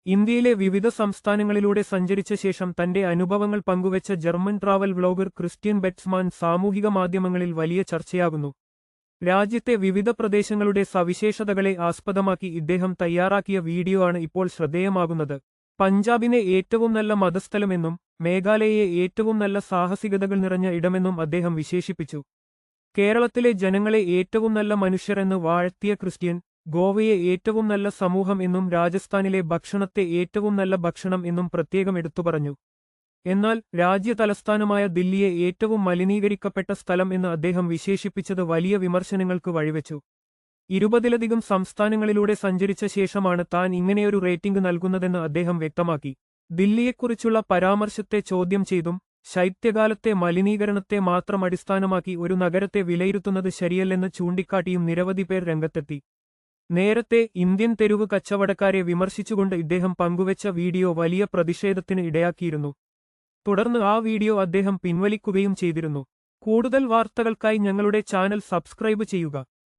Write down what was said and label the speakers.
Speaker 1: ഇന്ത്യയിലെ വിവിധ സംസ്ഥാനങ്ങളിലൂടെ സഞ്ചരിച്ച ശേഷം തന്റെ അനുഭവങ്ങൾ പങ്കുവച്ച ജർമ്മൻ ട്രാവൽ വ്ലോഗർ ക്രിസ്ത്യൻ ബെറ്റ്സ്മാൻ സാമൂഹിക മാധ്യമങ്ങളിൽ വലിയ ചർച്ചയാകുന്നു. രാജ്യത്തെ വിവിധ പ്രദേശങ്ങളുടെ സവിശേഷതകളെ ആസ്പദമാക്കി ഇദ്ദേഹം തയ്യാറാക്കിയ വീഡിയോ ആണ് ഇപ്പോൾ ശ്രദ്ധേയമാകുന്നത്. പഞ്ചാബിനെ ഏറ്റവും നല്ല മതസ്ഥലമെന്നും മേഘാലയയെ ഏറ്റവും നല്ല സാഹസികതകൾ നിറഞ്ഞ ഇടമെന്നും അദ്ദേഹം വിശേഷിപ്പിച്ചു. കേരളത്തിലെ ജനങ്ങളെ ഏറ്റവും നല്ല മനുഷ്യർ എന്ന് വാഴ്ത്തിയ ക്രിസ്ത്യൻ, ഗോവയെ ഏറ്റവും നല്ല സമൂഹം എന്നും രാജസ്ഥാനിലെ ഭക്ഷണത്തെ ഏറ്റവും നല്ല ഭക്ഷണം എന്നും പ്രത്യേകം എടുത്തുപറഞ്ഞു. എന്നാൽ രാജ്യതലസ്ഥാനമായ ദില്ലിയെ ഏറ്റവും മലിനീകരിക്കപ്പെട്ട സ്ഥലം എന്ന് അദ്ദേഹം വിശേഷിപ്പിച്ചത് വലിയ വിമർശനങ്ങൾക്ക് വഴിവെച്ചു. 20ലധികം സംസ്ഥാനങ്ങളിലൂടെ സഞ്ചരിച്ച ശേഷമാണ് താൻ ഇങ്ങനെയൊരു റേറ്റിംഗ് നൽകുന്നതെന്ന് അദ്ദേഹം വ്യക്തമാക്കി. ദില്ലിയെക്കുറിച്ചുള്ള പരാമർശത്തെ ചോദ്യം ചെയ്തും ശൈത്യകാലത്തെ മലിനീകരണത്തെ മാത്രം അടിസ്ഥാനമാക്കി ഒരു നഗരത്തെ വിലയിരുത്തുന്നത് ശരിയല്ലെന്ന് ചൂണ്ടിക്കാട്ടിയും നിരവധി പേർ രംഗത്തെത്തി. നേരത്തെ ഇന്ത്യൻ തെരുവ് കച്ചവടക്കാരെ വിമർശിച്ചുകൊണ്ട് ഇദ്ദേഹം പങ്കുവച്ച വീഡിയോ വലിയ പ്രതിഷേധത്തിന് ഇടയാക്കിയിരുന്നു. തുടർന്ന് ആ വീഡിയോ അദ്ദേഹം പിൻവലിക്കുകയും ചെയ്തിരുന്നു. കൂടുതൽ വാർത്തകൾക്കായി ഞങ്ങളുടെ ചാനൽ സബ്സ്ക്രൈബ് ചെയ്യുക.